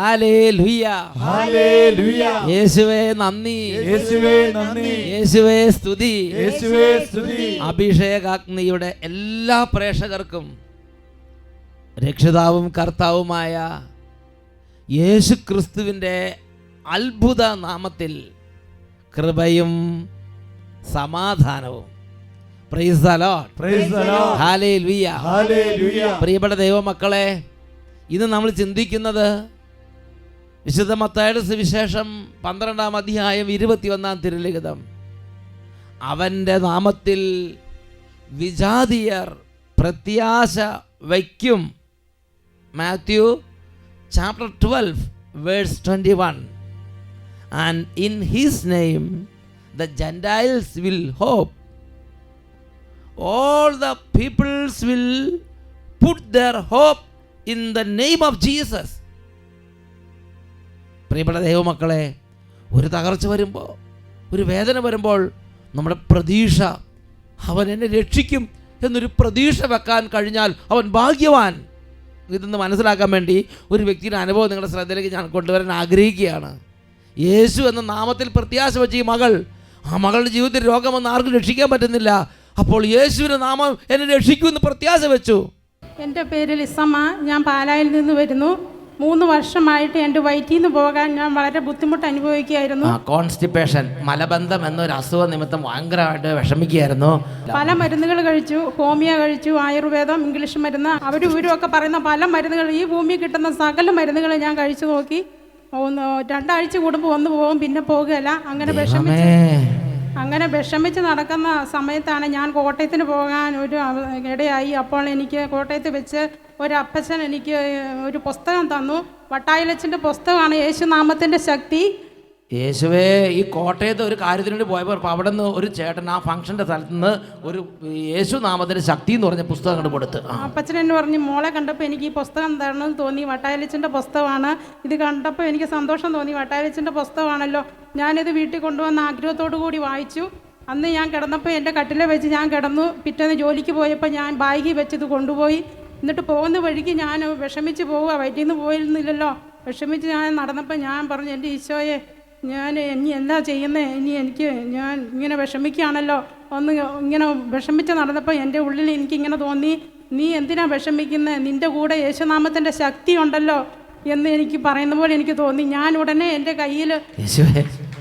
Hallelujah, hallelujah. യേശുവേ നന്ദി, യേശുവേ നന്ദി, യേശുവേ സ്തുതി. യേശുവേ സ്തുതി. അഭിഷേകാഗ്നിയുടെ എല്ലാ പ്രേക്ഷകർക്കും രക്ഷിതാവും കർത്താവുമായ യേശു ക്രിസ്തുവിൻ്റെ അത്ഭുത നാമത്തിൽ കൃപയും സമാധാനവും. Price the lord, praise the Lord. Hallelujah, hallelujah. പ്രിയപ്പെട്ട ദൈവമക്കളെ, ഇന്ന് നമ്മൾ ചിന്തിക്കുന്നത് വിശുദ്ധ മത്തായിയുടെ സുവിശേഷം 12-ാം അധ്യായം 21-ാം തിരുലിഖിതം. അവൻ്റെ നാമത്തിൽ വിജാതിയർ പ്രത്യാശ വയ്ക്കും. Mathew chapter 12 verse 21. And in his name the Gentiles will hope. All the peoples will put their hope in the name of Jesus. പ്രിയപ്പെട്ട ദൈവമക്കളെ, ഒരു തകർച്ച വരുമ്പോൾ, ഒരു വേദന വരുമ്പോൾ നമ്മുടെ പ്രതീക്ഷ, അവൻ എന്നെ രക്ഷിക്കും എന്നൊരു പ്രതീക്ഷ വെക്കാൻ കഴിഞ്ഞാൽ അവൻ ഭാഗ്യവാൻ. ഇതെന്ന് മനസ്സിലാക്കാൻ വേണ്ടി ഒരു വ്യക്തിയുടെ അനുഭവം നിങ്ങളുടെ ശ്രദ്ധയിലേക്ക് ഞാൻ കൊണ്ടുവരാൻ ആഗ്രഹിക്കുകയാണ്. യേശു എന്ന നാമത്തിൽ പ്രത്യാശ വെച്ച ഈ മകൾ, ആ മകളുടെ ജീവിതത്തിൽ രോഗമൊന്നും ആർക്കും രക്ഷിക്കാൻ പറ്റുന്നില്ല. അപ്പോൾ യേശുവിൻ്റെ നാമം എന്നെ രക്ഷിക്കുമെന്ന് പ്രത്യാശ വെച്ചു. എൻ്റെ പേര് ലിസമ്മ. ഞാൻ പാലായിൽ നിന്ന് വരുന്നു. 3 വർഷമായിട്ട് എൻ്റെ വയറ്റിൽ നിന്ന് പോകാൻ ഞാൻ വളരെ ബുദ്ധിമുട്ട് അനുഭവിക്കുകയായിരുന്നു. കോൺസ്റ്റിപ്പേഷൻ, മലബന്ധം എന്നൊരു അസുഖ നിമിത്തം ഭയങ്കരമായിട്ട് വിഷമിക്കുകയായിരുന്നു. പല മരുന്നുകൾ കഴിച്ചു, ഹോമിയോ കഴിച്ചു, ആയുർവേദം, ഇംഗ്ലീഷ് മരുന്ന്, അവരും ഇവരും ഒക്കെ പറയുന്ന പല മരുന്നുകൾ, ഈ ഭൂമിയിൽ കിട്ടുന്ന സകല മരുന്നുകൾ ഞാൻ കഴിച്ചു നോക്കി. 2 ആഴ്ച കൂടുമ്പോൾ ഒന്ന് പോകും, പിന്നെ പോകുകയല്ല. അങ്ങനെ വിഷമിച്ച് നടക്കുന്ന സമയത്താണ് ഞാൻ കോട്ടയത്തിന് പോകാൻ ഒരു ഇടയായി. അപ്പോൾ എനിക്ക് കോട്ടയത്ത് വെച്ച് ഒരു അപ്പച്ചൻ എനിക്ക് ഒരു പുസ്തകം തന്നു. വട്ടായിലച്ചൻ്റെ പുസ്തകമാണ് യേശുനാമത്തിൻ്റെ ശക്തി. യേശുവേ, ഈ കോട്ടയത്ത് ഒരു കാര്യത്തിന് വേണ്ടി പോയപ്പോൾ അവിടെ നിന്ന് ഒരു ചേട്ടൻ ആ ഫംഗ്ഷൻ്റെ സ്ഥലത്ത് നിന്ന് ഒരു യേശുനാമത്തിൻ്റെ ശക്തി എന്ന് പറഞ്ഞ പുസ്തകം കണ്ട് കൊടുത്ത്. അപ്പച്ചൻ എന്ന് പറഞ്ഞ് മോളെ കണ്ടപ്പോൾ എനിക്ക് ഈ പുസ്തകം തരണമെന്ന് തോന്നി. വട്ടായിലച്ചൻ്റെ പുസ്തകമാണ്. ഇത് കണ്ടപ്പോൾ എനിക്ക് സന്തോഷം തോന്നി. വട്ടായിലച്ചൻ്റെ പുസ്തകമാണല്ലോ. ഞാനിത് വീട്ടിൽ കൊണ്ടുവന്ന ആഗ്രഹത്തോടു കൂടി വായിച്ചു. അന്ന് ഞാൻ കിടന്നപ്പോൾ എൻ്റെ കട്ടിലെ വെച്ച് ഞാൻ കിടന്നു. പിറ്റേന്ന് ജോലിക്ക് പോയപ്പോൾ ഞാൻ ബാഗിൽ വെച്ചത് കൊണ്ടുപോയി. എന്നിട്ട് പോകുന്ന വഴിക്ക് ഞാൻ വിഷമിച്ച് പോവുക, വയറ്റിൽ നിന്ന് പോയിരുന്നില്ലല്ലോ. വിഷമിച്ച് ഞാൻ നടന്നപ്പോൾ ഞാൻ പറഞ്ഞു, എൻ്റെ ഈശോയെ, ഞാൻ ഇനി എന്താ ചെയ്യുന്നത്? ഞാൻ ഇങ്ങനെ വിഷമിക്കുകയാണല്ലോ. ഒന്ന് ഇങ്ങനെ വിഷമിച്ച് നടന്നപ്പോൾ എൻ്റെ ഉള്ളിൽ എനിക്കിങ്ങനെ തോന്നി, നീ എന്തിനാ വിഷമിക്കുന്നത്? നിൻ്റെ കൂടെ യേശുനാമത്തിൻ്റെ ശക്തി ഉണ്ടല്ലോ എന്ന് എനിക്ക് പറയുന്ന പോലെ എനിക്ക് തോന്നി. ഞാൻ ഉടനെ എൻ്റെ കയ്യിൽ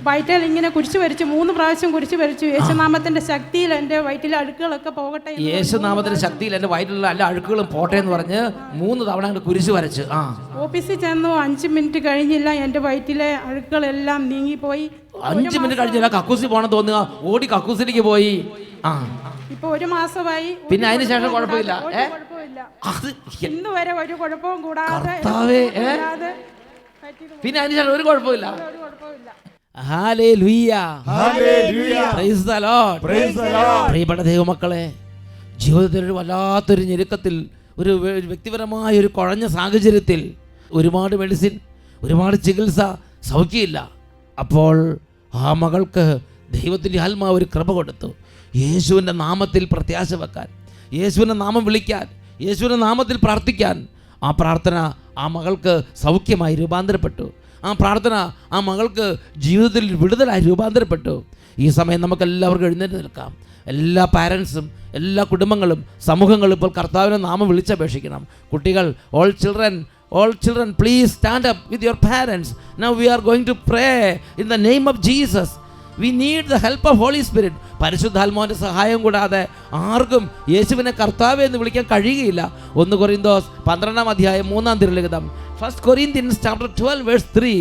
വയറ്റിൽ ഇങ്ങനെ കുരിശ് വരച്ചു. 3 പ്രാവശ്യം കുരിശ് വരച്ചു. യേശുനാമത്തിൻ്റെ ശക്തിയിൽ എൻ്റെ വയറ്റിലെ അഴുക്കുകളൊക്കെ പോകട്ടെ. യേശുനാമത്തിൻ്റെ ശക്തിയിൽ എൻ്റെ വയറ്റിലുള്ള എല്ലാ അഴുക്കുകളും പോട്ടെ എന്ന് പറഞ്ഞ് 3 തവണ കുരിശ് വരച്ച്. ഓഫീസിൽ ചെന്നു. 5 മിനിറ്റ് കഴിഞ്ഞില്ല, എൻ്റെ വയറ്റിലെ അഴുക്കുകളെല്ലാം നീങ്ങിപ്പോയി. 5 മിനിറ്റ് കഴിഞ്ഞില്ല, കക്കൂസി പോകണം തോന്നുക, ഓടി കക്കൂസിലേക്ക് പോയി. ഇപ്പൊ 1 മാസമായി. പിന്നെ അതിന് ശേഷം കുഴപ്പമില്ല. ഇന്ന് വരെ ഒരു കുഴപ്പവും കൂടാതെ. പിന്നെ അതിന് ശേഷം ഒരു കുഴപ്പമില്ല. Hallelujah, hallelujah, praise the lord, praise the Lord. പ്രിയപ്പെട്ട ദൈവമക്കളെ, ജീവിതത്തിൽ ഒരു വല്ലാത്തൊരു ഞെരുക്കത്തിൽ, ഒരു വ്യക്തിപരമായ ഒരു കുഴഞ്ഞ സാഹചര്യത്തിൽ ഒരുപാട് മെഡിസിൻ, ഒരുപാട് ചികിത്സ, സൗഖ്യമില്ല. അപ്പോൾ ആ മകൾക്ക് ദൈവത്തിൻ്റെ ആത്മാവ് ഒരു കൃപ കൊടുത്തു. യേശുവിൻ്റെ നാമത്തിൽ പ്രത്യാശ വെക്കാൻ, യേശുവിൻ്റെ നാമം വിളിക്കാൻ, യേശുവിൻ്റെ നാമത്തിൽ പ്രാർത്ഥിക്കാൻ. ആ പ്രാർത്ഥന ആ മകൾക്ക് സൗഖ്യമായി രൂപാന്തരപ്പെട്ടു. ആ പ്രാർത്ഥന ആ മകൾക്ക് ജീവിതത്തിൽ വിടുതലായി രൂപാന്തരപ്പെട്ടു. ഈ സമയം നമുക്കെല്ലാവർക്കും എഴുന്നേറ്റ് നിൽക്കാം. എല്ലാ പാരൻസും, എല്ലാ കുടുംബങ്ങളും, സമൂഹങ്ങളും ഇപ്പോൾ കർത്താവിൻ്റെ നാമം വിളിച്ചപേക്ഷിക്കണം. കുട്ടികൾ, all children, please stand up with your parents. Now we are going to pray in the name of Jesus. We need the help of Holy Spirit. പരിശുദ്ധാത്മാവിൻ്റെ സഹായം കൂടാതെ ആർക്കും യേശുവിനെ കർത്താവേ എന്ന് വിളിക്കാൻ കഴിയുകയില്ല. 1 കൊരിന്തോസ് 12-ാം അധ്യായം 3-ാം തിരുലിഖിതം. 1 Corinthians chapter 12 verse 3.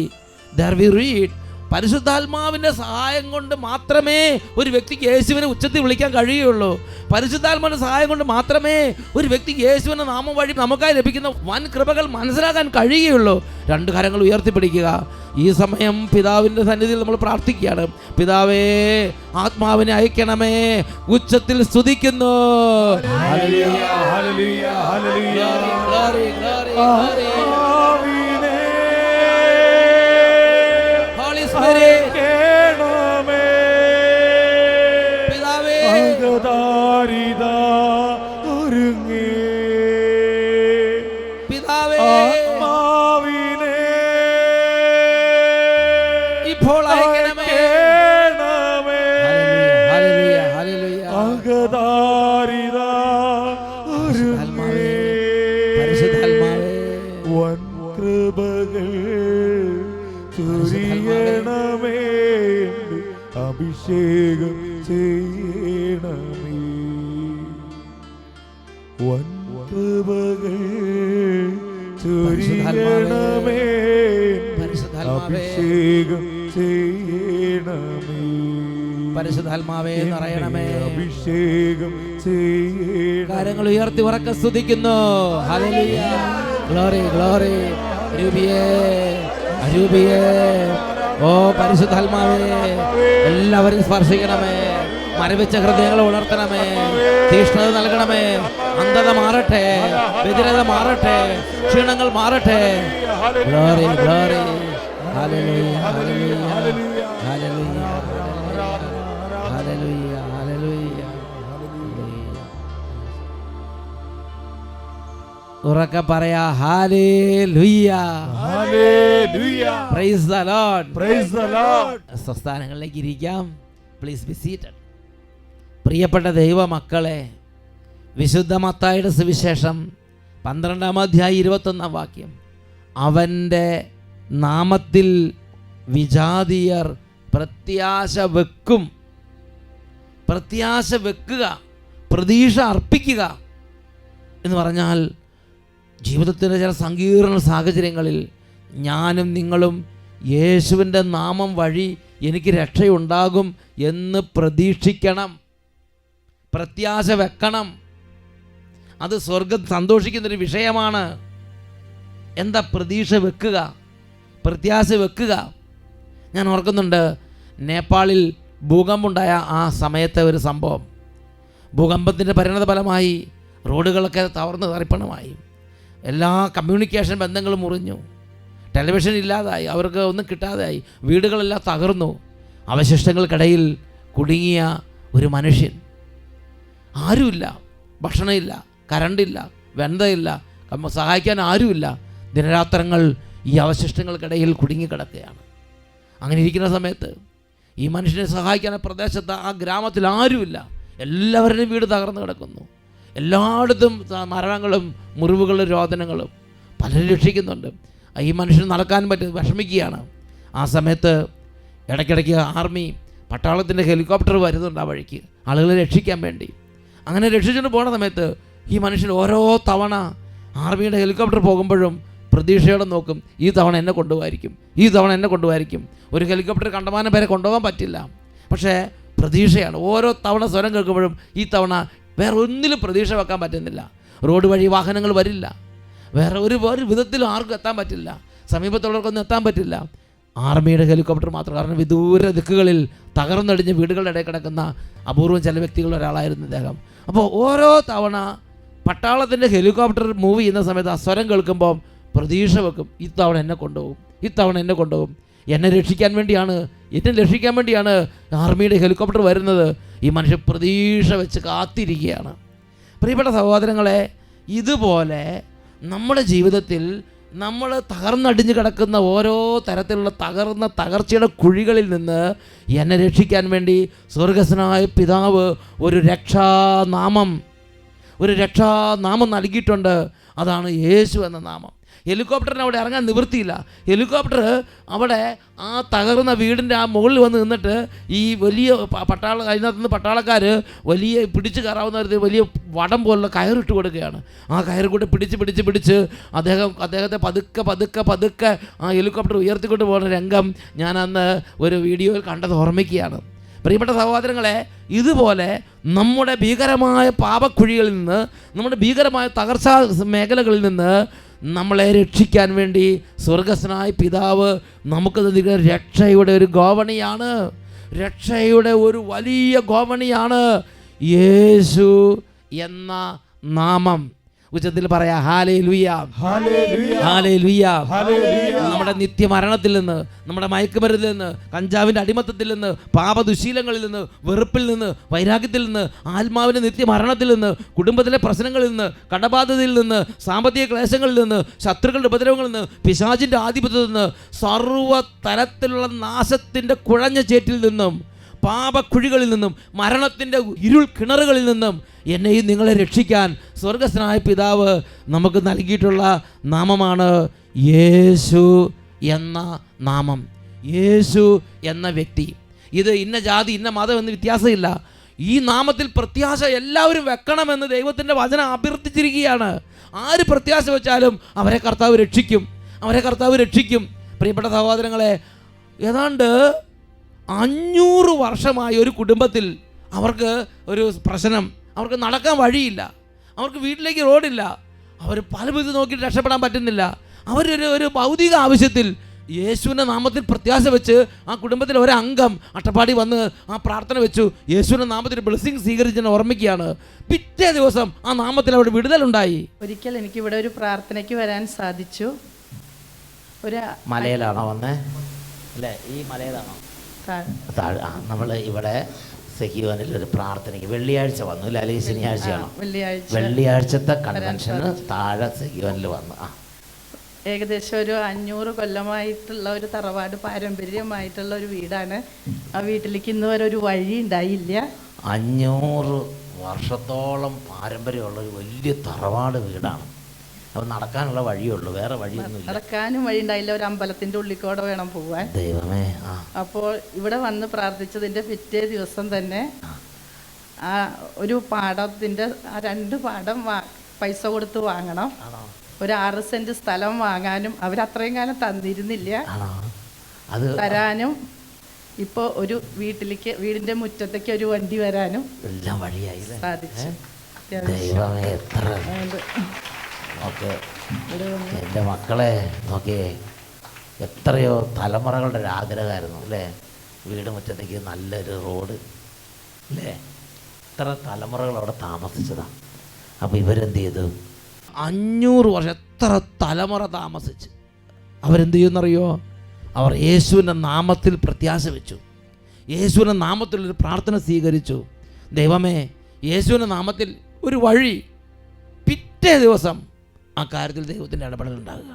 There we read, പരിശുദ്ധാത്മാവിൻ്റെ സഹായം കൊണ്ട് മാത്രമേ ഒരു വ്യക്തിക്ക് യേശുവിനെ ഉച്ചത്തിൽ വിളിക്കാൻ കഴിയുള്ളൂ. പരിശുദ്ധാത്മാവിൻ്റെ സഹായം കൊണ്ട് മാത്രമേ ഒരു വ്യക്തിക്ക് യേശുവിൻ്റെ നാമം വഴി നമുക്കായി ലഭിക്കുന്ന വൻ കൃപകൾ മനസ്സിലാക്കാൻ കഴിയുകയുള്ളൂ. 2 കരങ്ങൾ ഉയർത്തിപ്പിടിക്കുക. ഈ സമയം പിതാവിൻ്റെ സന്നിധിയിൽ നമ്മൾ പ്രാർത്ഥിക്കുകയാണ്. പിതാവേ, ആത്മാവിനെ അയക്കണമേ. ഉച്ചത്തിൽ സ്തുതിക്കുന്നു. Hallelujah, hallelujah, hallelujah, glory, glory, glory. അഭിഷേകം ചെയ്യണമേ. വൻകൃപകൾ ചൊരിയണമേ, അഭിഷേകം ചെയ്യണമേ. പരിശുദ്ധാത്മാവേ നിറയണമേ, അഭിഷേകം ചെയ്യണമേ. കാര്യങ്ങൾ ഉയർത്തി ഉറക്കെ സ്തുതിക്കുന്നു. Hallelujah, glory glory. അരൂപിയേ അരൂപിയേ, ഓ പരിശുദ്ധാത്മാവേ എല്ലാവരും സ്പർശിക്കണമേ. മരവിച്ച ഹൃദയങ്ങളെ ഉണർത്തണമേ, തീഷ്ണത നൽകണമേ. അന്ധത മാറട്ടെ, വ്യതിരത മാറട്ടെ, ക്ഷീണങ്ങൾ മാറട്ടെ. Glory glory. Hallelujah hallelujah hallelujah hallelujah hallelujah. ഉറക്കെ പറയാ hallelujah hallelujah. Praise the lord. Praise the lord. സ്വസ്ഥാനങ്ങളിലേക്ക് ഇരിക്കാം. Please be seated. പ്രിയപ്പെട്ട ദൈവമക്കളെ, വിശുദ്ധ മത്തായിയുടെ സുവിശേഷം 12-ാം അധ്യായം 21-ാം വാക്യം, അവൻ്റെ നാമത്തിൽ വിജാതീയർ പ്രത്യാശ വെക്കും. പ്രത്യാശ വെക്കുക, പ്രതീക്ഷ അർപ്പിക്കുക എന്ന് പറഞ്ഞാൽ ജീവിതത്തിൻ്റെ ചില സങ്കീർണ സാഹചര്യങ്ങളിൽ ഞാനും നിങ്ങളും യേശുവിൻ്റെ നാമം വഴി എനിക്ക് രക്ഷയുണ്ടാകും എന്ന് പ്രതീക്ഷിക്കണം, പ്രത്യാശ വെക്കണം. അത് സ്വർഗം സന്തോഷിക്കുന്നൊരു വിഷയമാണ്. എന്താ പ്രതീക്ഷ വെക്കുക, പ്രത്യാശ വെക്കുക? ഞാൻ ഓർക്കുന്നുണ്ട്, നേപ്പാളിൽ ഭൂകമ്പമുണ്ടായ ആ സമയത്തെ ഒരു സംഭവം. ഭൂകമ്പത്തിൻ്റെ പരിണത ഫലമായി റോഡുകളൊക്കെ തകർന്ന് തരിപ്പണമായി, എല്ലാ കമ്മ്യൂണിക്കേഷൻ ബന്ധങ്ങളും മുറിഞ്ഞു, ടെലിവിഷൻ ഇല്ലാതായി, അവർക്ക് ഒന്നും കിട്ടാതായി, വീടുകളെല്ലാം തകർന്നു. അവശിഷ്ടങ്ങൾക്കിടയിൽ കുടുങ്ങിയ ഒരു മനുഷ്യൻ. ആരുമില്ല, ഭക്ഷണമില്ല, കറണ്ടില്ല, വെന്തയില്ല, സഹായിക്കാൻ ആരുമില്ല. ദിനരാത്രങ്ങൾ ഈ അവശിഷ്ടങ്ങൾക്കിടയിൽ കുടുങ്ങിക്കിടക്കുകയാണ്. അങ്ങനെ ഇരിക്കുന്ന സമയത്ത് ഈ മനുഷ്യനെ സഹായിക്കാൻ പ്രദേശത്ത്, ആ ഗ്രാമത്തിൽ ആരുമില്ല. എല്ലാവരുടെയും വീട് തകർന്നു കിടക്കുന്നു. എല്ലായിടത്തും മരണങ്ങളും മുറിവുകളും രോദനങ്ങളും. പലരും രക്ഷിക്കുന്നുണ്ട്. ഈ മനുഷ്യന് നടക്കാൻ പറ്റും, വിഷമിക്കുകയാണ്. ആ സമയത്ത് ഇടയ്ക്കിടയ്ക്ക് ആർമി, പട്ടാളത്തിൻ്റെ ഹെലികോപ്റ്റർ വരുന്നുണ്ട് ആ വഴിക്ക് ആളുകളെ രക്ഷിക്കാൻ വേണ്ടി. അങ്ങനെ രക്ഷിച്ചുകൊണ്ട് പോകുന്ന സമയത്ത് ഈ മനുഷ്യൻ ഓരോ തവണ ആർമിയുടെ ഹെലികോപ്റ്റർ പോകുമ്പോഴും പ്രതീക്ഷയോടെ നോക്കും, ഈ തവണ എന്നെ കൊണ്ടുപോകായിരിക്കും, ഈ തവണ എന്നെ കൊണ്ടുപോകായിരിക്കും. ഒരു ഹെലികോപ്റ്റർ കണ്ടമാനം പേരെ കൊണ്ടുപോകാൻ പറ്റില്ല, പക്ഷേ പ്രതീക്ഷയാണ്. ഓരോ തവണ സ്വരം കേൾക്കുമ്പോഴും ഈ തവണ വേറെ ഒന്നിലും പ്രതീക്ഷ വെക്കാൻ പറ്റുന്നില്ല. റോഡ് വഴി വാഹനങ്ങൾ വരില്ല, വേറെ ഒരു വിധത്തിലും ആർക്കും എത്താൻ പറ്റില്ല, സമീപത്തുള്ളവർക്കൊന്നും എത്താൻ പറ്റില്ല. ആർമിയുടെ ഹെലികോപ്റ്റർ മാത്രം. കാരണം വിദൂര ദിക്കുകളിൽ തകർന്നടിഞ്ഞ് വീടുകളുടെ ഇടയിൽ കിടക്കുന്ന അപൂർവം ചില വ്യക്തികളുടെ ഒരാളായിരുന്നു ഇദ്ദേഹം. അപ്പോൾ ഓരോ തവണ പട്ടാളത്തിൻ്റെ ഹെലികോപ്റ്റർ മൂവ് ചെയ്യുന്ന സമയത്ത് ആ സ്വരം കേൾക്കുമ്പോൾ പ്രതീക്ഷ വെക്കും, ഇത്തവണ എന്നെ കൊണ്ടുപോകും, ഇത്തവണ എന്നെ കൊണ്ടുപോകും, എന്നെ രക്ഷിക്കാൻ വേണ്ടിയാണ് ആർമിയുടെ ഹെലികോപ്റ്റർ വരുന്നത്. ഈ മനുഷ്യൻ പ്രതീക്ഷ വെച്ച് കാത്തിരിക്കുകയാണ്. പ്രിയപ്പെട്ട സഹോദരങ്ങളെ, ഇതുപോലെ നമ്മുടെ ജീവിതത്തിൽ നമ്മൾ തകർന്നടിഞ്ഞ് കിടക്കുന്ന ഓരോ തരത്തിലുള്ള തകർച്ചയുടെ കുഴികളിൽ നിന്ന് എന്നെ രക്ഷിക്കാൻ വേണ്ടി സ്വർഗസ്വനായ പിതാവ് ഒരു രക്ഷാനാമം നൽകിയിട്ടുണ്ട്. അതാണ് യേശു എന്ന നാമം. ഹെലികോപ്റ്ററിന് അവിടെ ഇറങ്ങാൻ നിവൃത്തിയില്ല. ഹെലികോപ്റ്റർ അവിടെ ആ തകർന്ന വീടിൻ്റെ ആ മുകളിൽ വന്ന് നിന്നിട്ട് ഈ വലിയ അതിനകത്ത് നിന്ന് പട്ടാളക്കാർ വലിയ പിടിച്ച് കയറാവുന്ന ഒരു വലിയ വടം പോലുള്ള കയറിട്ട് കൊടുക്കുകയാണ്. ആ കയറ് കൂടെ പിടിച്ച് അദ്ദേഹത്തെ പതുക്കെ ആ ഹെലികോപ്റ്റർ ഉയർത്തിക്കൊണ്ട് പോകുന്ന രംഗം ഞാൻ അന്ന് ഒരു വീഡിയോയിൽ കണ്ടത് ഓർമ്മിക്കുകയാണ്. പ്രിയപ്പെട്ട സഹോദരങ്ങളെ, ഇതുപോലെ നമ്മുടെ ഭീകരമായ പാപക്കുഴികളിൽ നിന്ന്, നമ്മുടെ ഭീകരമായ തകർച്ചാ മേഖലകളിൽ നിന്ന് നമ്മളെ രക്ഷിക്കാൻ വേണ്ടി സ്വർഗസ്വനായ പിതാവ് നമുക്ക് നൽകിയ രക്ഷയുടെ ഒരു ഗോവണിയാണ്, രക്ഷയുടെ ഒരു വലിയ ഗോവണിയാണ് യേശു എന്ന നാമം. ഉച്ചത്തിൽ പറയാ ഹല്ലേലൂയ, ഹല്ലേലൂയ. നമ്മുടെ നിത്യമരണത്തിൽ നിന്ന്, നമ്മുടെ മയക്കുമരുന്നിൽ നിന്ന്, കഞ്ചാവിൻ്റെ അടിമത്തത്തിൽ നിന്ന്, പാപദുശീലങ്ങളിൽ നിന്ന്, വെറുപ്പിൽ നിന്ന്, വൈരാഗ്യത്തിൽ നിന്ന്, ആത്മാവിൻ്റെ നിത്യമരണത്തിൽ നിന്ന്, കുടുംബത്തിലെ പ്രശ്നങ്ങളിൽ നിന്ന്, കടബാധ്യതയിൽ നിന്ന്, സാമ്പത്തിക ക്ലേശങ്ങളിൽ നിന്ന്, ശത്രുക്കളുടെ ഉപദ്രവങ്ങളിൽ നിന്ന്, പിശാചിൻ്റെ ആധിപത്യത്തിൽ നിന്ന്, സർവ്വ തരത്തിലുള്ള നാശത്തിൻ്റെ കുഴഞ്ഞ ചേറ്റിൽ നിന്നും, പാപക്കുഴികളിൽ നിന്നും, മരണത്തിൻ്റെ ഇരുൾ കിണറുകളിൽ നിന്നും എന്നെയും നിങ്ങളെ രക്ഷിക്കാൻ സ്വർഗസ്വനായ പിതാവ് നമുക്ക് നൽകിയിട്ടുള്ള നാമമാണ് യേശു എന്ന നാമം, യേശു എന്ന വ്യക്തി. ഇത് ഇന്ന ജാതി ഇന്ന മതം എന്ന് വ്യത്യാസമില്ല. ഈ നാമത്തിൽ പ്രത്യാശ എല്ലാവരും വെക്കണമെന്ന് ദൈവത്തിൻ്റെ വചനം അഭ്യർത്ഥിച്ചിരിക്കുകയാണ്. ആര് പ്രത്യാശ വെച്ചാലും അവരെ കർത്താവ് രക്ഷിക്കും, അവരെ കർത്താവ് രക്ഷിക്കും. പ്രിയപ്പെട്ട സഹോദരങ്ങളെ, ഏതാണ്ട് 500 വർഷമായി ഒരു കുടുംബത്തിൽ അവർക്ക് ഒരു പ്രശ്നം, അവർക്ക് നടക്കാൻ വഴിയില്ല, അവർക്ക് വീട്ടിലേക്ക് റോഡില്ല, അവർ പല വിധം നോക്കിയിട്ട് രക്ഷപ്പെടാൻ പറ്റുന്നില്ല. അവരൊരു ഭൗതിക ആവശ്യത്തിൽ യേശുവിൻ്റെ നാമത്തിൽ പ്രത്യാശ വെച്ച് ആ കുടുംബത്തിലെ ഒരംഗം അട്ടപ്പാടി വന്ന് ആ പ്രാർത്ഥന വെച്ചു, യേശുവിൻ്റെ നാമത്തിൽ ബ്ലെസ്സിങ് സ്വീകരിച്ചെന്ന് ഓർമ്മിക്കുകയാണ്. പിറ്റേ ദിവസം ആ നാമത്തിൽ അവിടെ വിടുതലുണ്ടായി. ഒരിക്കൽ എനിക്കിവിടെ ഒരു പ്രാർത്ഥനയ്ക്ക് വരാൻ സാധിച്ചു. ഒരു മലയിലാണോ വന്നേ? അല്ലേ, ഈ മലയിലാണോ? നമ്മൾ ഇവിടെ സെഹിയോനിൽ ഒരു പ്രാർത്ഥനയ്ക്ക് വെള്ളിയാഴ്ച വന്നു അല്ലേ, അല്ലെങ്കിൽ ശനിയാഴ്ചയാണോ? വെള്ളിയാഴ്ചത്തെ കൺവെൻഷന് താഴെ സെഹിയോനിൽ വന്നു. ഏകദേശം ഒരു 500 കൊല്ലമായിട്ടുള്ള ഒരു തറവാട് പാരമ്പര്യമായിട്ടുള്ള ഒരു വീടാണ്. ആ വീട്ടിലേക്ക് ഇന്ന് വരെ ഒരു വഴി ഉണ്ടായില്ല. 500 വർഷത്തോളം പാരമ്പര്യമുള്ള ഒരു വലിയ തറവാട് വീടാണ്. അപ്പോൾ നടക്കാനുള്ള വഴിയുള്ളൂ, വേറെ വഴിയൊന്നുമില്ല. നടക്കാനും വഴി ഉണ്ടായില്ല. ഒരു അമ്പലത്തിൻ്റെ ഉള്ളിക്കൂടെ വേണം പോവാൻ. ദൈവമേ. അപ്പോൾ ഇവിടെ വന്ന് പ്രാർത്ഥിച്ചതിൻ്റെ പിറ്റേ ദിവസം തന്നെ ആ ഒരു പാടത്തിൻ്റെ 2 പാടം പൈസ കൊടുത്ത് വാങ്ങണം. ഒരു 6 സെൻറ്റ് സ്ഥലം വാങ്ങാനും അവരത്രയും കാലം തന്നിരുന്നില്ല, അത് തരാനും ഇപ്പോൾ ഒരു വീടിൻ്റെ മുറ്റത്തേക്ക് ഒരു വണ്ടി വരാനും എല്ലാം വഴിയായി സാധിച്ചു. ദൈവമേ, എത്ര ഓക്കെ. എൻ്റെ മക്കളെ നോക്കിയേ, എത്രയോ തലമുറകളുടെ ഒരു ആഗ്രഹമായിരുന്നു അല്ലേ, വീട് മുറ്റത്തേക്ക് നല്ലൊരു റോഡ് അല്ലേ. എത്ര തലമുറകൾ അവിടെ താമസിച്ചതാണ്. അപ്പോൾ ഇവരെന്ത് ചെയ്തു? 500 വർഷം, എത്ര തലമുറ താമസിച്ച് അവരെന്ത് ചെയ്യുമെന്നറിയോ? അവർ യേശുവിൻ്റെ നാമത്തിൽ പ്രത്യാശ വെച്ചു, യേശുവിൻ്റെ നാമത്തിലൊരു പ്രാർത്ഥന സ്വീകരിച്ചു. ദൈവമേ, യേശുവിൻ്റെ നാമത്തിൽ ഒരു വഴി. പിറ്റേ ദിവസം ആ കാര്യത്തിൽ ദൈവത്തിൻ്റെ ഇടപെടൽ ഉണ്ടാകുക.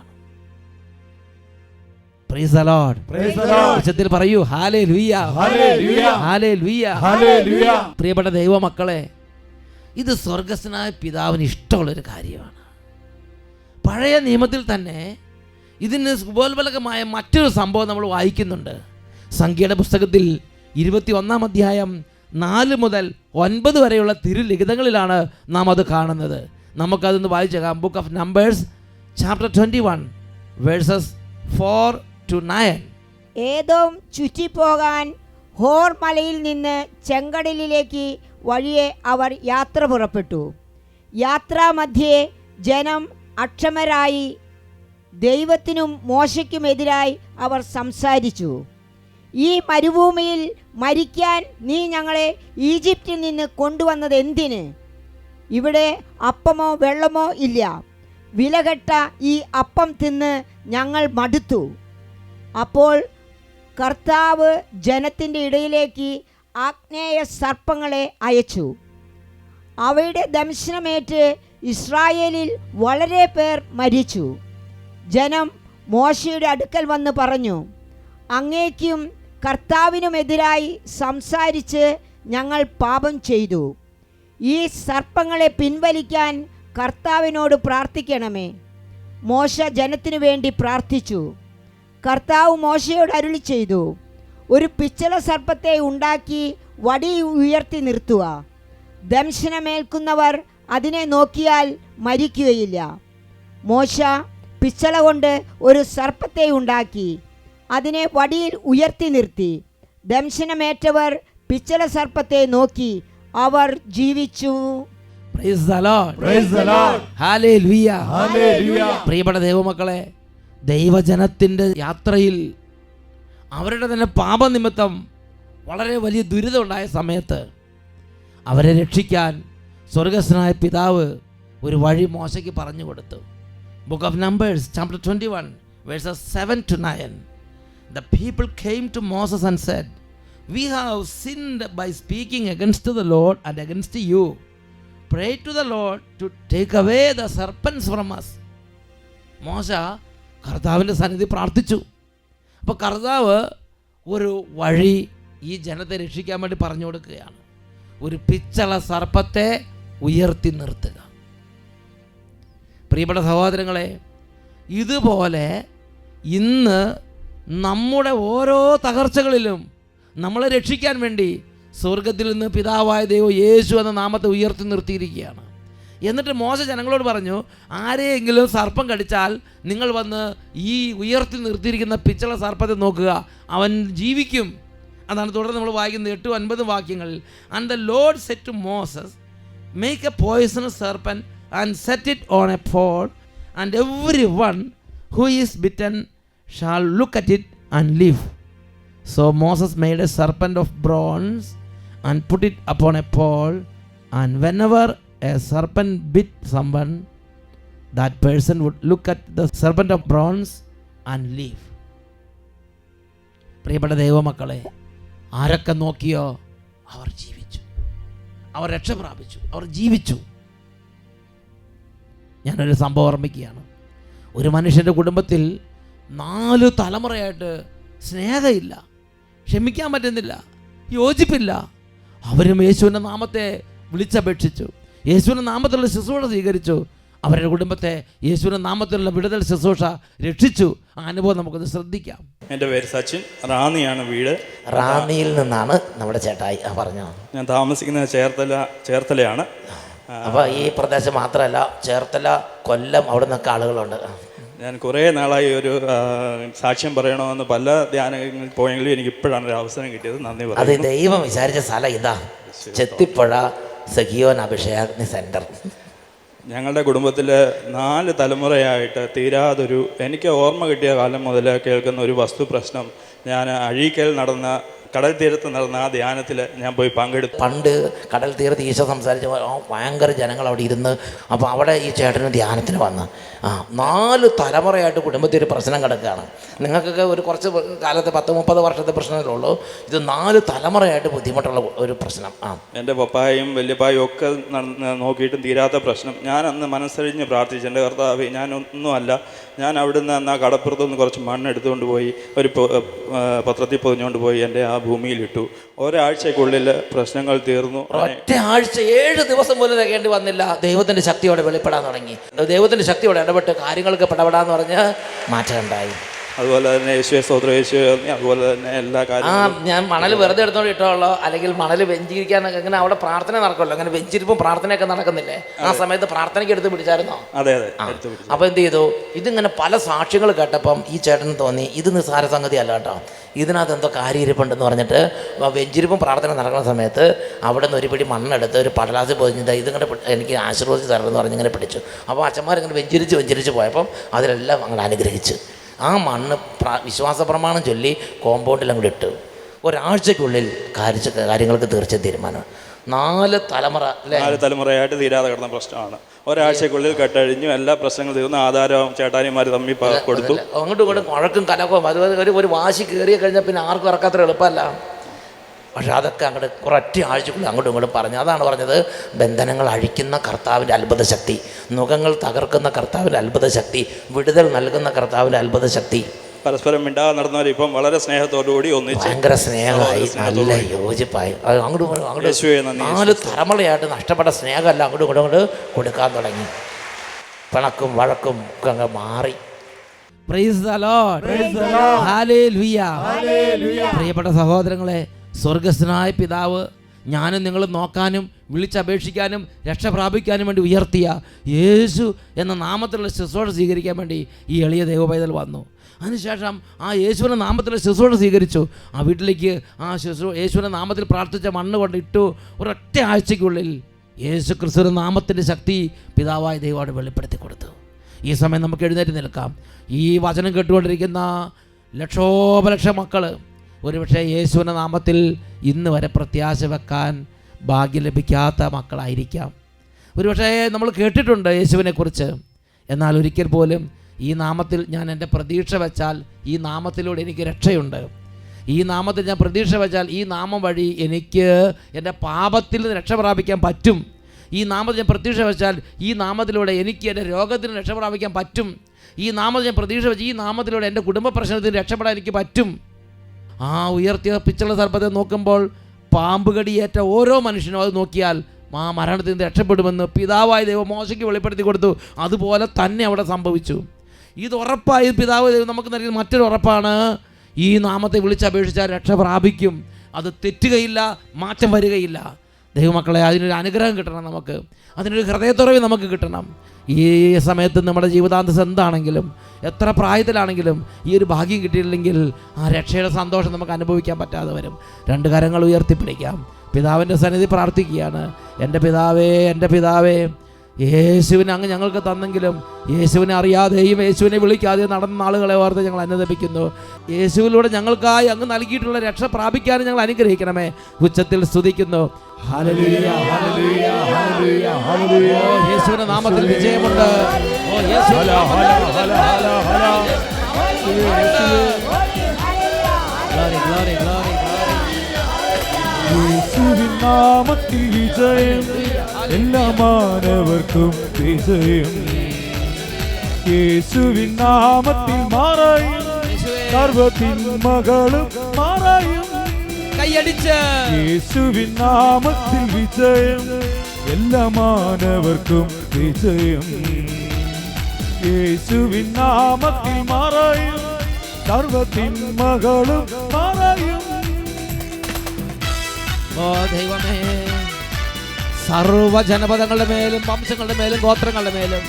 Price the Lord. ഉച്ചത്തിൽ പറയൂ ഹല്ലേലൂയ, ഹല്ലേലൂയ, ഹല്ലേലൂയ, ഹല്ലേലൂയ. പ്രിയപ്പെട്ട ദൈവമക്കളെ, ഇത് സ്വർഗ്ഗസ്ഥനായ പിതാവിന് ഇഷ്ടമുള്ളൊരു കാര്യമാണ്. പഴയ നിയമത്തിൽ തന്നെ ഇതിന് ഉപോത്ബലകമായ മറ്റൊരു സംഭവം നമ്മൾ വായിക്കുന്നുണ്ട്. സംഖ്യയുടെ പുസ്തകത്തിൽ 21-ാം അധ്യായം 4 മുതൽ 9 വരെയുള്ള തിരുലിഖിതങ്ങളിലാണ് നാം അത് കാണുന്നത്. നമുക്കതൊന്ന് വായിച്ചേക്കാം. Book of Numbers chapter 21 verses 4 to 9. Edom ചുറ്റിപ്പോകാൻ ഹോർ മലയിൽ നിന്ന് ചെങ്കടലിലേക്ക് വഴിയെ അവർ യാത്ര പുറപ്പെട്ടു. യാത്രാമധ്യേ ജനം അക്ഷമരായി ദൈവത്തിനും മോശയ്ക്കുമെതിരായി അവർ സംസാരിച്ചു. ഈ മരുഭൂമിയിൽ മരിക്കാൻ നീ ഞങ്ങളെ ഈജിപ്തിൽ നിന്ന് കൊണ്ടുവന്നത് എന്തിന്? ഇവിടെ അപ്പമോ വെള്ളമോ ഇല്ല. വിലകെട്ട ഈ അപ്പം തിന്ന് ഞങ്ങൾ മടുത്തു. അപ്പോൾ കർത്താവ് ജനത്തിൻ്റെ ഇടയിലേക്ക് ആഗ്നേയ സർപ്പങ്ങളെ അയച്ചു. അവയുടെ ദംശനമേറ്റ് ഇസ്രായേലിൽ വളരെ പേർ മരിച്ചു. ജനം മോശയുടെ അടുക്കൽ വന്ന് പറഞ്ഞു, അങ്ങേക്കും കർത്താവിനുമെതിരായി സംസാരിച്ച് ഞങ്ങൾ പാപം ചെയ്തു. ഈ സർപ്പങ്ങളെ പിൻവലിക്കാൻ കർത്താവിനോട് പ്രാർത്ഥിക്കണമേ. മോശ ജനത്തിനു വേണ്ടി പ്രാർത്ഥിച്ചു. കർത്താവ് മോശയോട് അരുളി ചെയ്തു, ഒരു പിച്ചള സർപ്പത്തെ ഉണ്ടാക്കി വടി ഉയർത്തി നിർത്തുക. ദംശനമേൽക്കുന്നവർ അതിനെ നോക്കിയാൽ മരിക്കുകയില്ല. മോശ പിച്ചള കൊണ്ട് ഒരു സർപ്പത്തെ ഉണ്ടാക്കി അതിനെ വടിയിൽ ഉയർത്തി നിർത്തി. ദംശനമേറ്റവർ പിച്ചള സർപ്പത്തെ നോക്കി അവർ ജീവിച്ചു. Price the lord, praise the Lord, hallelujah, hallelujah. പ്രിയപ്പെട്ട ദൈവമക്കളെ, ദൈവജനത്തിൻ്റെ യാത്രയിൽ അവരുടെ തന്നെ പാപനിമിത്തം വളരെ വലിയ ദുരിതമുണ്ടായ സമയത്ത് അവരെ രക്ഷിക്കാൻ സ്വർഗസ്ഥനായ പിതാവ് ഒരു വഴി മോശയ്ക്ക് പറഞ്ഞു കൊടുത്തു. Book of Numbers chapter 21 versus 7 to 9. The people came to Moses and said, we have sinned by speaking against the Lord and against you. Pray to the Lord to take away the serpents from us. മോശ കർത്താവിൻ്റെ സന്നിധി പ്രാർത്ഥിച്ചു. അപ്പോൾ കർത്താവ് ഒരു വഴി ഈ ജനത്തെ രക്ഷിക്കാൻ വേണ്ടി പറഞ്ഞു കൊടുക്കുകയാണ്. ഒരു പിച്ചള സർപ്പത്തെ ഉയർത്തി നിർത്തുക. പ്രിയപ്പെട്ട സഹോദരങ്ങളെ, ഇതുപോലെ ഇന്ന് നമ്മുടെ ഓരോ തകർച്ചകളിലും നമ്മളെ രക്ഷിക്കാൻ വേണ്ടി സ്വർഗത്തിൽ നിന്ന് പിതാവായ ദൈവം യേശു എന്ന നാമത്തെ ഉയർത്തി നിർത്തിയിരിക്കുകയാണ്. എന്നിട്ട് മോശ ജനങ്ങളോട് പറഞ്ഞു, ആരെയെങ്കിലും സർപ്പം കടിച്ചാൽ നിങ്ങൾ വന്ന് ഈ ഉയർത്തി നിർത്തിയിരിക്കുന്ന പിച്ചള സർപ്പത്തെ നോക്കുക, അവൻ ജീവിക്കും. അതാണ് തുടർന്ന് നമ്മൾ വായിക്കുന്നത് 8-9 വാക്യങ്ങളിൽ. And the Lord said to Moses, make a poisonous serpent and set it on a pole, and every one who is bitten shall look at it and live. So Moses made a serpent of bronze and put it upon a pole, and whenever a serpent bit someone, that person would look at the serpent of bronze and live. പ്രിയപ്പെട്ട ദൈവമക്കളെ, ആരൊക്കെ നോക്കിയോ അവർ ജീവിച്ചു, അവർ രക്ഷ പ്രാപിച്ചു, അവർ ജീവിച്ചു. ഞാനൊരു സംഭവം ഓർമ്മിക്കുകയാണ്. ഒരു മനുഷ്യൻ്റെ കുടുംബത്തിൽ 4 തലമുറയായിട്ട് സ്നേഹമില്ല, ക്ഷമിക്കാൻ പറ്റുന്നില്ല, യോജിപ്പില്ല. അവരും യേശുവിൻ്റെ നാമത്തെ വിളിച്ചപേക്ഷിച്ചു, യേശുവിൻ്റെ നാമത്തിലുള്ള ശുശ്രൂഷ സ്വീകരിച്ചു. അവരുടെ കുടുംബത്തെ യേശുവിൻ്റെ നാമത്തിലുള്ള വിടുതൽ ശുശ്രൂഷ രക്ഷിച്ചു. ആ അനുഭവം നമുക്കൊന്ന് ശ്രദ്ധിക്കാം. എൻ്റെ പേര് സച്ചിൻ, റാന്നിയാണ് വീട്. റാന്നിയിൽ നിന്നാണ് നമ്മുടെ ചേട്ടായി പറഞ്ഞു. ഞാൻ താമസിക്കുന്നത് ചേർത്തലയാണ്. അപ്പോൾ ഈ പ്രദേശം മാത്രമല്ല, ചേർത്തല, കൊല്ലം, അവിടെ നിന്നൊക്കെ ആളുകളുണ്ട്. ഞാൻ കുറേ നാളായി ഒരു സാക്ഷ്യം പറയണമെന്ന് പല ധ്യാനങ്ങളിൽ പോയെങ്കിലും എനിക്ക് ഇപ്പോഴാണ് ഒരു അവസരം കിട്ടിയത്. നന്ദി പറയുന്നു. അത് ദൈവം വിചാരിച്ച സ്ഥലം ഇതാ, ചെത്തിപ്പുഴ സഖിയോൻ അഭിഷേകാഗ്നി സെൻറ്റർ. ഞങ്ങളുടെ കുടുംബത്തിൽ 4 തലമുറയായിട്ട് തീരാതൊരു, എനിക്ക് ഓർമ്മ കിട്ടിയ കാലം മുതൽ കേൾക്കുന്ന ഒരു വസ്തു പ്രശ്നം. ഞാൻ അഴീക്കൽ കടൽ തീരത്ത് നടന്ന ആ ധ്യാനത്തിൽ ഞാൻ പോയി പങ്കെടുത്തു. പണ്ട് കടൽ തീരത്ത് ഈശോ സംസാരിച്ച ഭയങ്കര ജനങ്ങൾ അവിടെ ഇരുന്ന്, അപ്പോൾ അവിടെ ഈ ചേട്ടന് ധ്യാനത്തിന് വന്ന് 4 തലമുറയായിട്ട് കുടുംബത്തിൽ ഒരു പ്രശ്നം കിടക്കുകയാണ്. നിങ്ങൾക്കൊക്കെ ഒരു കുറച്ച് കാലത്തെ 10-30 വർഷത്തെ പ്രശ്നമേ ഉള്ളൂ. ഇത് 4 തലമുറയായിട്ട് ബുദ്ധിമുട്ടുള്ള ഒരു പ്രശ്നം. എൻ്റെ പപ്പായും വല്യപ്പായും ഒക്കെ നോക്കിയിട്ടും തീരാത്ത പ്രശ്നം. ഞാൻ അന്ന് മനസ്സറിഞ്ഞ് പ്രാർത്ഥിച്ചു, എൻ്റെ കർത്താവേ, ഞാനൊന്നുമല്ല, ഞാൻ അവിടുന്ന് അന്ന് ആ കടപ്പുറത്തുനിന്ന് കുറച്ച് മണ്ണ് എടുത്തുകൊണ്ട് പോയി ഒരു പത്രത്തിൽ പൊതിഞ്ഞുകൊണ്ട് പോയി എൻ്റെ ആ ഭൂമിയിലിട്ടു. ഒരാഴ്ചക്കുള്ളിൽ പ്രശ്നങ്ങൾ തീർന്നു. ഒറ്റ ആഴ്ച 7 ദിവസം പോലും തികേണ്ടി വന്നില്ല. ദൈവത്തിൻ്റെ ശക്തിയോടെ വെളിപ്പെടാൻ തുടങ്ങി. ദൈവത്തിൻ്റെ ശക്തിയോടെ ഇടപെട്ട് കാര്യങ്ങൾക്ക് ഇടപെടാന്ന് പറഞ്ഞ് മാറ്റം ഉണ്ടായി. അതുപോലെ തന്നെ യേശുവേ സ്തോത്രം, യേശുവേ, അതുപോലെ തന്നെ എല്ലാ കാര്യങ്ങളും. ഞാൻ മണൽ വെറുതെ എടുത്തോണ്ട് ഇട്ടോളൂ, അല്ലെങ്കിൽ മണൽ വെഞ്ചിരിക്കാനൊക്കെ ഇങ്ങനെ അവിടെ പ്രാർത്ഥന നടക്കുമല്ലോ, അങ്ങനെ വെഞ്ചിരിപ്പും പ്രാർത്ഥനയൊക്കെ നടക്കുന്നില്ലേ? ആ സമയത്ത് പ്രാർത്ഥനയ്ക്ക് എടുത്ത് പിടിച്ചായിരുന്നോ? അതെ. അപ്പോൾ എന്ത് ചെയ്തു? ഇതിങ്ങനെ പല സാക്ഷ്യങ്ങൾ കേട്ടപ്പം ഈ ചേട്ടന് തോന്നി ഇത് നിസ്സാര സംഗതി അല്ല കേട്ടോ, ഇതിനകത്ത് എന്തോ കാര്യമിരിപ്പുണ്ടെന്ന് പറഞ്ഞിട്ട് വെഞ്ചിരിപ്പും പ്രാർത്ഥന നടക്കുന്ന സമയത്ത് അവിടെ നിന്ന് ഒരു പിടി മണ്ണെടുത്ത് ഒരു പടലാസിൽ പൊതിഞ്ഞിട്ട് ഇതിങ്ങനെ എനിക്ക് ആശീർവദിച്ച് തരണമെന്ന് പറഞ്ഞ് ഇങ്ങനെ പിടിച്ചു. അപ്പോൾ അച്ഛന്മാരിങ്ങനെ വെഞ്ചിരിച്ച് പോയപ്പം അതിലെല്ലാം അങ്ങനെ അനുഗ്രഹിച്ച് ആ മണ്ണ് വിശ്വാസ പ്രമാണം ചൊല്ലി കോമ്പൗണ്ടിൽ അങ്ങോട്ട് ഇട്ടു. ഒരാഴ്ചക്കുള്ളിൽ കാര്യങ്ങൾക്ക് തീർച്ചയായും തീരുമാനം. 4 തലമുറ 4 തലമുറയായിട്ട് തീരാതെ കിടന്ന പ്രശ്നമാണ്. ഒരാഴ്ചക്കുള്ളിൽ കെട്ടഴിഞ്ഞു, എല്ലാ പ്രശ്നങ്ങളും തീർന്നു. ആധാരവും ചേട്ടാനിമാർ തമ്മിൽ കൊടുത്തു. അങ്ങോട്ടും ഇങ്ങോട്ടും കുഴക്കും കലക്കവും അതുപോലെ ഒരു വാശി കയറിയ കഴിഞ്ഞാൽ പിന്നെ ആർക്കും ഇറക്കാത്ര എളുപ്പമല്ല. പക്ഷെ അതൊക്കെ അങ്ങോട്ട് കുറച്ച് ആഴ്ചക്കുള്ളിൽ അങ്ങോട്ടും ഇങ്ങോട്ടും പറഞ്ഞു. അതാണ് പറഞ്ഞത്, ബന്ധനങ്ങൾ അഴിക്കുന്ന കർത്താവിൻ്റെ അത്ഭുത ശക്തി, നുഖങ്ങൾ തകർക്കുന്ന കർത്താവിൻ്റെ അത്ഭുത ശക്തി, വിടുതൽ നൽകുന്ന കർത്താവിൻ്റെ അത്ഭുത ശക്തി. പരസ്പരം മിണ്ടാതെ നടന്നവർ ഇപ്പം വളരെ സ്നേഹത്തോടുകൂടി ഒന്നിച്ച് ഭയങ്കര സ്നേഹമായി, നല്ല യോജിപ്പായി. അങ്ങോട്ടും 4 തലമുറയായിട്ട് നഷ്ടപ്പെട്ട സ്നേഹമല്ല അങ്ങോട്ടും ഇങ്ങോട്ട് കൊടുക്കാൻ തുടങ്ങി. പിണക്കും വഴക്കും ഒക്കെ അങ്ങ് മാറി. പ്രിയപ്പെട്ട സഹോദരങ്ങളെ, സ്വർഗസ്ഥനായ പിതാവ് ഞാനും നിങ്ങളും നോക്കാനും വിളിച്ചപേക്ഷിക്കാനും രക്ഷ പ്രാപിക്കാനും വേണ്ടി ഉയർത്തിയ യേശു എന്ന നാമത്തിലുള്ള ശുശ്രൂഷ സ്വീകരിക്കാൻ വേണ്ടി ഈ എളിയ ദൈവപൈതൽ വന്നു. അതിനുശേഷം ആ യേശുവിൻ്റെ നാമത്തിലുള്ള ശുശ്രൂഷ സ്വീകരിച്ചു. ആ വീട്ടിലേക്ക് ആ യേശുവിൻ്റെ നാമത്തിൽ പ്രാർത്ഥിച്ച മണ്ണ് കൊണ്ടിട്ടു. ഒരൊറ്റ ആഴ്ചയ്ക്കുള്ളിൽ യേശു ക്രിസ്തുവിൻ്റെ നാമത്തിൻ്റെ ശക്തി പിതാവായ ദൈവത്തോട് വെളിപ്പെടുത്തി കൊടുത്തു. ഈ സമയം നമുക്ക് എഴുന്നേറ്റ് നിൽക്കാം. ഈ വചനം കേട്ടുകൊണ്ടിരിക്കുന്ന ലക്ഷോപലക്ഷം മക്കൾ ഒരുപക്ഷെ യേശുവിൻ്റെ നാമത്തിൽ ഇന്ന് വരെ പ്രത്യാശ വെക്കാൻ ഭാഗ്യം ലഭിക്കാത്ത മക്കളായിരിക്കാം. ഒരുപക്ഷെ നമ്മൾ കേട്ടിട്ടുണ്ട് യേശുവിനെക്കുറിച്ച്, എന്നാൽ ഒരിക്കൽ പോലും ഈ നാമത്തിൽ ഞാൻ എൻ്റെ പ്രതീക്ഷ വെച്ചാൽ ഈ നാമത്തിലൂടെ എനിക്ക് രക്ഷയുണ്ട്, ഈ നാമത്തിൽ ഞാൻ പ്രതീക്ഷ വെച്ചാൽ ഈ നാമം വഴി എനിക്ക് എൻ്റെ പാപത്തിൽ നിന്ന് രക്ഷ പ്രാപിക്കാൻ പറ്റും, ഈ നാമത്തിൽ ഞാൻ പ്രതീക്ഷ വെച്ചാൽ ഈ നാമത്തിലൂടെ എനിക്ക് എൻ്റെ രോഗത്തിന് രക്ഷ പ്രാപിക്കാൻ പറ്റും, ഈ നാമത്തിൽ ഞാൻ പ്രതീക്ഷ വെച്ച് ഈ നാമത്തിലൂടെ എൻ്റെ കുടുംബ പ്രശ്നത്തിന് രക്ഷപ്പെടാൻ എനിക്ക് പറ്റും. ആ ഉയർത്തിയ പിച്ചള സർപ്പത്തെ നോക്കുമ്പോൾ പാമ്പ് കടിയേറ്റ ഓരോ മനുഷ്യനും അത് നോക്കിയാൽ ആ മരണത്തിൽ നിന്ന് രക്ഷപ്പെടുമെന്ന് പിതാവായ ദൈവം മോശയ്ക്ക് വെളിപ്പെടുത്തി കൊടുത്തു. അതുപോലെ തന്നെ അവിടെ സംഭവിച്ചു. ഇത് ഉറപ്പായി പിതാവ് ദൈവം നമുക്ക് നൽകിയ മറ്റൊരു ഉറപ്പാണ്, ഈ നാമത്തെ വിളിച്ചപേക്ഷിച്ചാൽ രക്ഷ പ്രാപിക്കും. അത് തെറ്റുകയില്ല, മാറ്റം വരികയില്ല. ദൈവമക്കളെ, അതിനൊരു അനുഗ്രഹം കിട്ടണം, നമുക്ക് അതിനൊരു ഹൃദയത്തുറവി നമുക്ക് കിട്ടണം. ഈ സമയത്ത് നമ്മുടെ ജീവിതാന്തസ് എന്താണെങ്കിലും, എത്ര പ്രായത്തിലാണെങ്കിലും ഈ ഒരു ഭാഗ്യം കിട്ടിയില്ലെങ്കിൽ ആ രക്ഷയുടെ സന്തോഷം നമുക്ക് അനുഭവിക്കാൻ പറ്റാതെ വരും. 2 കരങ്ങൾ ഉയർത്തിപ്പിടിക്കാം, പിതാവിൻ്റെ സന്നിധി പ്രാർത്ഥിക്കുകയാണ്. എൻ്റെ പിതാവേ, എൻ്റെ പിതാവേ, യേശുവിനെ അങ്ങ് ഞങ്ങൾക്ക് തന്നെങ്കിലും യേശുവിനെ അറിയാതെയും യേശുവിനെ വിളിക്കാതെയും നടന്ന ആളുകളെ ഓർത്ത് ഞങ്ങൾ അനുദപിക്കുന്നു. യേശുവിലൂടെ ഞങ്ങൾക്കായി അങ്ങ് നൽകിയിട്ടുള്ള രക്ഷ പ്രാപിക്കാനും ഞങ്ങൾ അനുഗ്രഹിക്കണമേ. ഉച്ചത്തിൽ സ്തുതിക്കുന്നു. Hallelujah, hallelujah, hallelujah, hallelujah. യേശുവിന്റെ നാമത്തിൽ വിജയമുണ്ട്. യേശുവിന്റെ നാമത്തിൽ വിജയം, എല്ലാ മാനവർക്കും വിജയം. യേശുവിൻ നാമത്തിൽ മറയും സർവ്വതിന്മകളും മറയും. കൈയടിച്ച് യേശുവിൻ നാമത്തിൽ വിജയം, എല്ലാ മാനവർക്കും വിജയം. യേശുവിൻ നാമത്തിൽ മറയും സർവ്വതിന്മകളും മറയും. ഓ ദൈവമേ, സർവ്വ ജനപദങ്ങളുടെ മേലും വംശങ്ങളുടെ മേലും ഗോത്രങ്ങളുടെ മേലും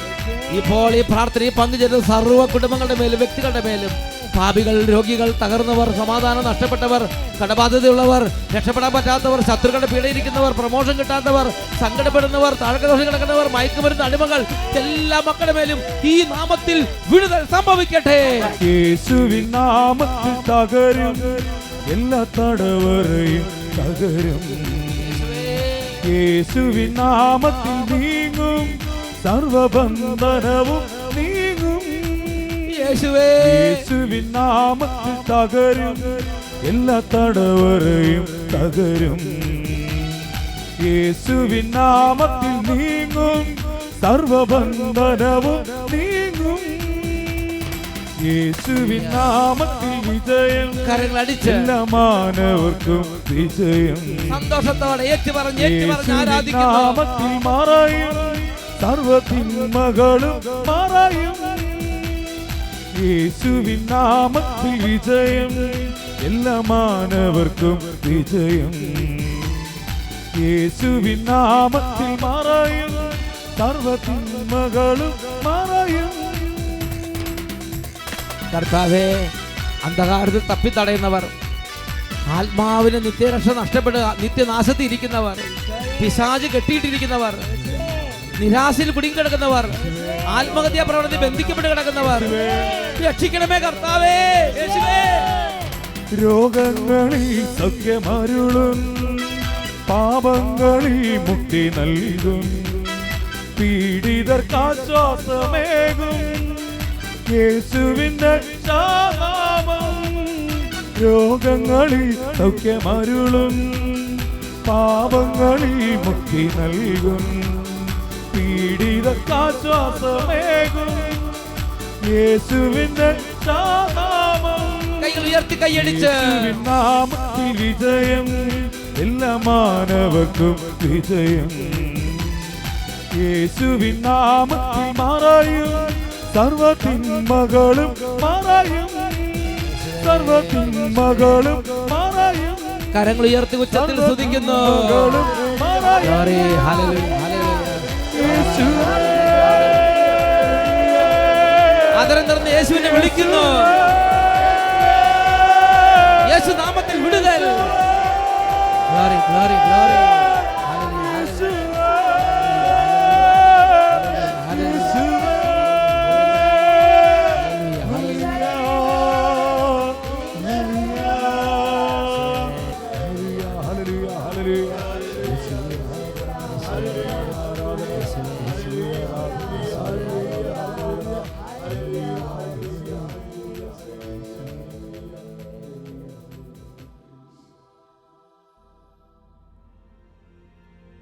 ഇപ്പോൾ ഈ പ്രാർത്ഥനയിൽ പങ്കുചേരുന്ന സർവ്വ കുടുംബങ്ങളുടെ മേലും വ്യക്തികളുടെ മേലും, പാപികൾ, രോഗികൾ, തകർന്നവർ, സമാധാനം നഷ്ടപ്പെട്ടവർ, കടബാധ്യതയുള്ളവർ, രക്ഷപ്പെടാൻ പറ്റാത്തവർ, ശത്രുക്കളുടെ പീഡയിരിക്കുന്നവർ, പ്രമോഷൻ കിട്ടാത്തവർ, സങ്കടപ്പെടുന്നവർ, താഴക്കദോഷം കിടക്കുന്നവർ, മയക്കുമരുന്ന് അടിമകൾ, എല്ലാ മക്കളുടെ മേലും ഈ നാമത്തിൽ വിടുതൽ സംഭവിക്കട്ടെ. യേശുവിൻ നാമത്തിൽ തകരും എല്ലാ തടവറയും തകരും. യേശുവിൻ നാമത്തിൽ നീങ്ങും സർവബന്ധനവും നീങ്ങും. യേശുവിൻ നാമത്തിൽ തകരും എല്ലാ തടവറയും തകരും. യേശുവിൻ നാമത്തിൽ നീങ്ങും സർവബന്ധനവും നീങ്ങും. യേശുവിൻ നാമത്തിൽ വിജയം, കരങ്ങളടിച്ച് എല്ലാ മാനവർക്കും വിജയം. സന്തോഷത്തോടെ ഏറ്റുപറഞ്ഞ് യേശുവിൻ നാമത്തിൽ മറയും സർവ്വതിന്മകളും മറയും. യേശുവിൻ നാമത്തിൽ വിജയം, എല്ലാ മാനവർക്കും വിജയം. യേശുവിൻ നാമത്തിൽ മറയും സർവ്വതിന്മകളും മറയും. കർത്താവേ, അന്ധകാരത്തിൽ തപ്പിത്തടയുന്നവർ, ആത്മാവിന് നിത്യരക്ഷ നഷ്ടപ്പെടുക, നിത്യനാശത്തിൽ ഇരിക്കുന്നവർ, പിശാച് കെട്ടിയിട്ടിരിക്കുന്നവർ, നിരാശയിൽ കുടുങ്ങിക്കിടക്കുന്നവർ, ആത്മഹത്യാ പ്രവണതയിൽ ബന്ധിക്കപ്പെട്ട് കിടക്കുന്നവർ, രക്ഷിക്കണമേ കർത്താവേ. രോഗങ്ങളിൽ സൗഖ്യമരുളും, പാപങ്ങളിൽ മുക്തി നൽകും, പീഡിതർക്കാശ്വാസമേകും യേശുവിന്റെ നാമം. രോഗങ്ങളിൽ സൗഖ്യമരുളും, പാപങ്ങളിൽ മുക്തി നൽകും, പീഡിതർക്കാശ്വാസമേകും യേശുവിന്റെ നാമം. കൈകൾ ഉയർത്തി കൈയടിച്ച് യേശുവിൻ നാമത്തിൽ വിജയം, എല്ലാ മാനവർക്കും വിജയം. യേശുവിൻ നാമത്തിൽ മറയും സർവ്വതിന്മകളും മറയും. സർവ്വതിന്മകളും മറയും. കരങ്ങൾ ഉയർത്തി ഉച്ചത്തിൽ സ്തുതിക്കുന്നു. ആദരം നിറഞ്ഞ യേശുവിനെ വിളിക്കുന്നു. യേശു നാമത്തിൽ വിടുതൽ. Glory glory glory.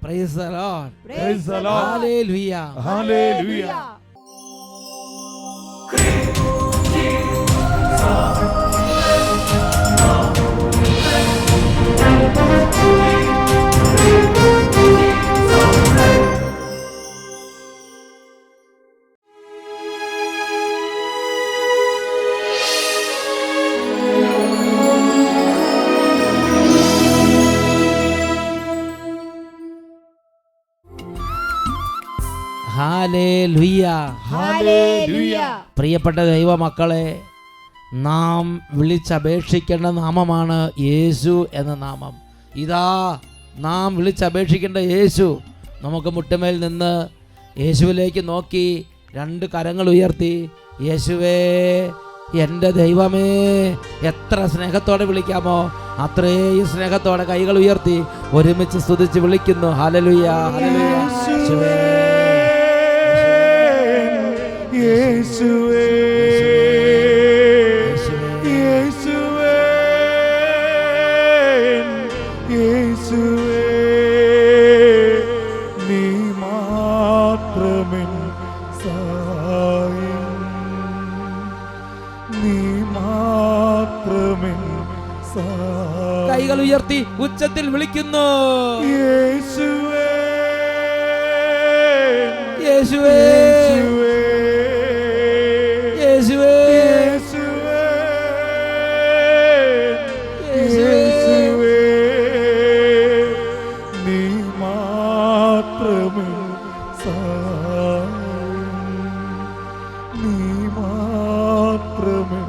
Praise the Lord. Praise the Lord. Hallelujah. Hallelujah. Hallelujah. Hallelujah. പ്രിയപ്പെട്ട ദൈവമക്കളെ, നാം വിളിച്ചപേക്ഷിക്കേണ്ട നാമമാണ് യേശു എന്ന നാമം. ഇതാ നാം വിളിച്ചപേക്ഷിക്കേണ്ട യേശു. നമുക്ക് മുട്ടുമേൽ നിന്ന് യേശുവിലേക്ക് നോക്കി 2 കരങ്ങൾ ഉയർത്തി യേശുവേ എൻ്റെ ദൈവമേ, എത്ര സ്നേഹത്തോടെ വിളിക്കാമോ അത്രയും സ്നേഹത്തോടെ കൈകൾ ഉയർത്തി ഒരുമിച്ച് സ്തുതിച്ച് വിളിക്കുന്നു. Hallelujah, hallelujah. യേശുവേ, യേശുവേ, യേശുവേ, യേശുവേ, നീ മാത്രമേ സഹായം, നീ മാത്രമേ സഹായം. കൈകൾ ഉയർത്തി ഉച്ചത്തിൽ വിളിക്കുന്നു. യേശുവേ, യേശുവേ, യേശുവേ, യേശുവേ, നീ മാത്രമേ സഹായം, നീ മാത്രമേ